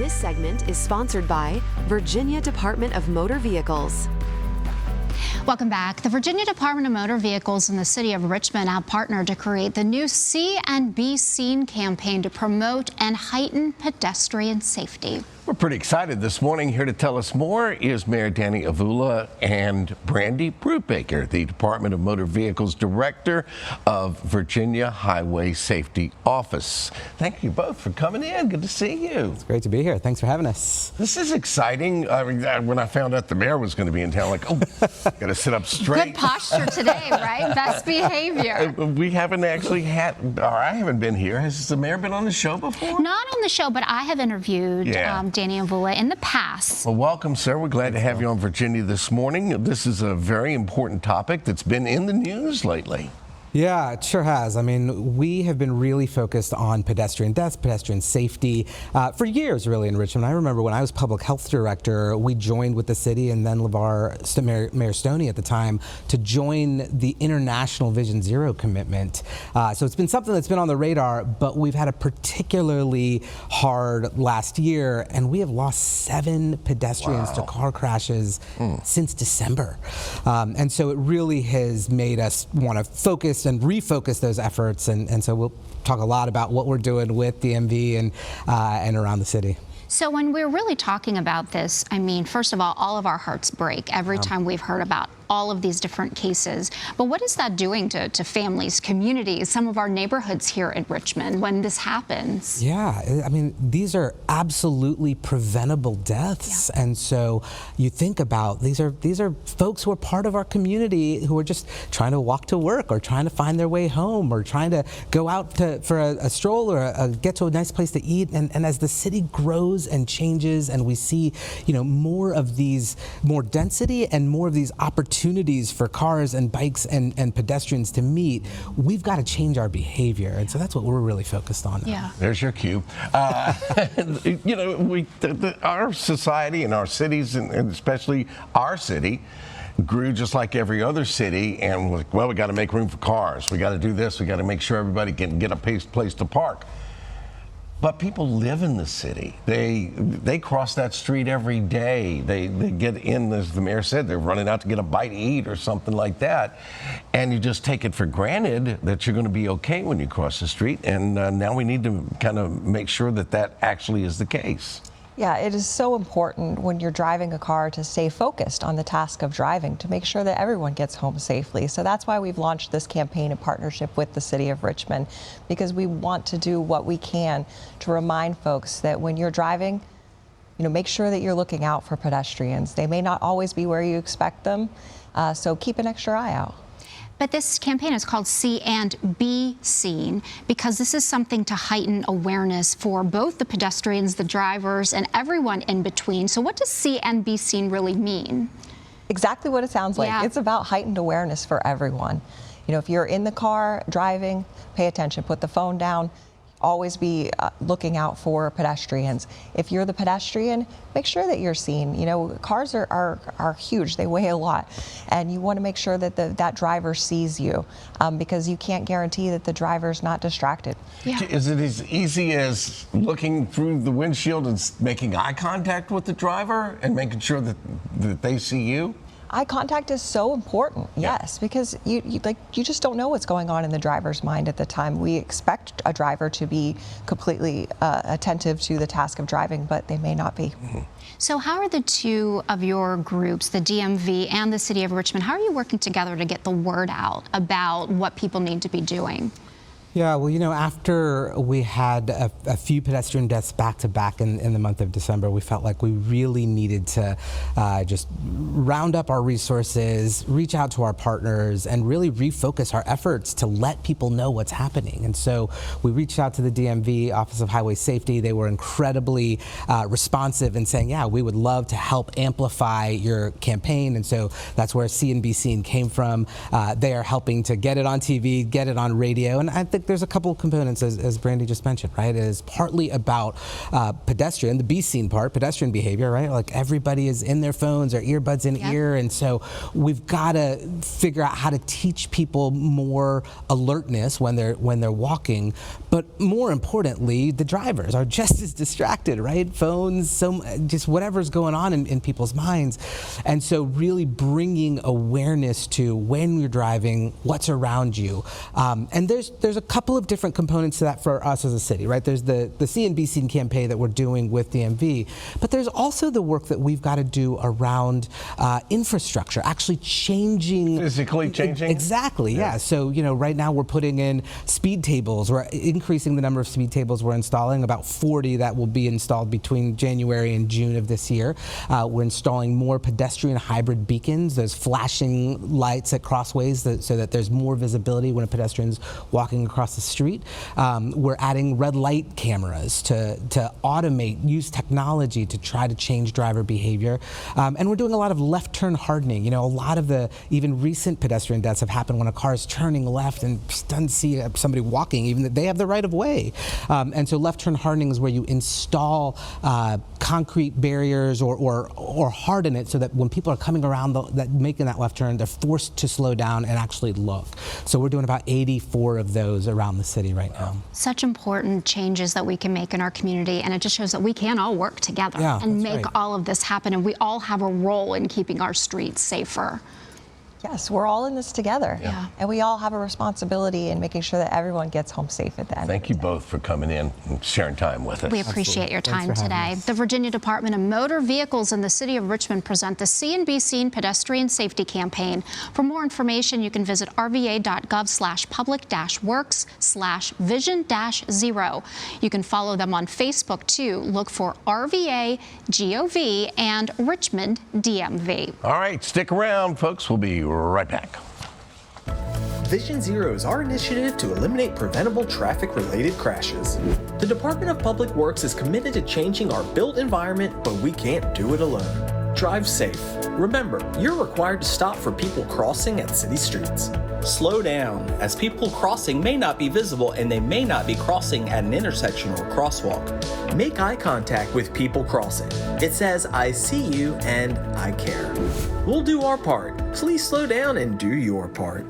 This segment is sponsored by Virginia Department of Motor Vehicles. Welcome back. The Virginia Department of Motor Vehicles and the City of Richmond have partnered to create the new See and Be Seen campaign to promote and heighten pedestrian safety. We're pretty excited this morning. Here to tell us more is Mayor Danny Avula and Brandy Brubaker, the Department of Motor Vehicles Director of Virginia Highway Safety Office. Thank you both for coming in. Good to see you. It's great to be here. Thanks for having us. This is exciting. When I found out the mayor was going to be in town, like, oh, got to sit up straight. Good posture today, right? Best behavior. We haven't actually had, or I haven't been here. Has the mayor been on the show before? Not on the show, but I have interviewed Danny Avula in the past. Well, welcome, sir. We're glad to have you on Virginia this morning. This is a very important topic that's been in the news lately. Yeah, it sure has. I mean, we have been really focused on pedestrian deaths, pedestrian safety for years, really, in Richmond. I remember when I was public health director, we joined with the city and then Mayor Stoney at the time to join the International Vision Zero commitment. So it's been something that's been on the radar, but we've had a particularly hard last year, and we have lost 7 pedestrians to car crashes since December. And so it really has made us want to focus and refocus those efforts, and so we'll talk a lot about what we're doing with DMV and around the city. So when we're really talking about this, I mean, first of all of our hearts break every time we've heard about all of these different cases. But what is that doing to families, communities, some of our neighborhoods here in Richmond when this happens? Yeah, I mean, these are absolutely preventable deaths. Yeah. And so you think about these are folks who are part of our community who are just trying to walk to work or trying to find their way home or trying to go out for a stroll or get to a nice place to eat. And as the city grows and changes and we see, more of these, more density and more of these opportunities for cars and bikes and pedestrians to meet, we've got to change our behavior. And so that's what we're really focused on now. Yeah. There's your cue. Our society and our cities, and especially our city, grew just like every other city, and was like, well, we got to make room for cars. We got to do this. We got to make sure everybody can get a place to park. But people live in the city. They cross that street every day. They get in, as the mayor said, they're running out to get a bite to eat or something like that. And you just take it for granted that you're going to be okay when you cross the street. And now we need to kind of make sure that that actually is the case. Yeah, it is so important when you're driving a car to stay focused on the task of driving, to make sure that everyone gets home safely. So that's why we've launched this campaign in partnership with the City of Richmond, because we want to do what we can to remind folks that when you're driving, make sure that you're looking out for pedestrians. They may not always be where you expect them, so keep an extra eye out. But this campaign is called See and Be Seen because this is something to heighten awareness for both the pedestrians, the drivers, and everyone in between. So what does See and Be Seen really mean? Exactly what it sounds like. Yeah. It's about heightened awareness for everyone. If you're in the car driving, pay attention, put the phone down. Always be looking out for pedestrians. If you're the pedestrian, make sure that you're seen. Cars are huge. They weigh a lot. And you want to make sure that that driver sees you because you can't guarantee that the driver's not distracted. Yeah. Is it as easy as looking through the windshield and making eye contact with the driver and making sure that they see you? Eye contact is so important, yes, because you just don't know what's going on in the driver's mind at the time. We expect a driver to be completely attentive to the task of driving, but they may not be. Mm-hmm. So how are the two of your groups, the DMV and the City of Richmond, how are you working together to get the word out about what people need to be doing? Yeah, well, after we had a few pedestrian deaths back to back in the month of December, we felt like we really needed to just round up our resources, reach out to our partners, and really refocus our efforts to let people know what's happening. And so we reached out to the DMV, Office of Highway Safety. They were incredibly responsive in saying, yeah, we would love to help amplify your campaign. And so that's where See and Be Seen came from. They are helping to get it on TV, get it on radio. And I think think there's a couple of components, as Brandy just mentioned, right? It is partly about pedestrian, the be seen part, pedestrian behavior, right? Like everybody is in their phones or earbuds in ear, and so we've got to figure out how to teach people more alertness when they're walking. But more importantly, the drivers are just as distracted, right? Phones, just whatever's going on in people's minds. And so really bringing awareness to when you're driving, what's around you. And there's a couple of different components to that for us as a city, right? There's the See and Be Seen campaign that we're doing with DMV, but there's also the work that we've got to do around infrastructure, actually changing. Physically changing? Exactly, yeah. So, right now we're putting in speed tables. We're increasing the number of speed tables we're installing, about 40 that will be installed between January and June of this year. We're installing more pedestrian hybrid beacons, those flashing lights at crossways so that there's more visibility when a pedestrian's walking across the street. We're adding red light cameras to automate, use technology to try to change driver behavior. And we're doing a lot of left turn hardening. A lot of the even recent pedestrian deaths have happened when a car is turning left and doesn't see somebody walking, even that they have the right of way. And so left turn hardening is where you install concrete barriers or harden it so that when people are coming around making that left turn, they're forced to slow down and actually look. So we're doing about 84 of those around the city right now. Such important changes that we can make in our community, and it just shows that we can all work together and make all of this happen, and we all have a role in keeping our streets safer. Yes, we're all in this together. Yeah. And we all have a responsibility in making sure that everyone gets home safe at the end. Thank you both for coming in and sharing time with us. We appreciate your time today. us. The Virginia Department of Motor Vehicles and the City of Richmond present the See and Be Seen Pedestrian Safety Campaign. For more information, you can visit rva.gov/public-works/vision-0. You can follow them on Facebook too. Look for RVA GOV and Richmond DMV. All right, stick around, folks. We'll be right back. Vision Zero is our initiative to eliminate preventable traffic-related crashes. The Department of Public Works is committed to changing our built environment, but we can't do it alone. Drive safe. Remember, you're required to stop for people crossing at city streets. Slow down, as people crossing may not be visible and they may not be crossing at an intersection or crosswalk. Make eye contact with people crossing. It says, I see you and I care. We'll do our part. Please slow down and do your part.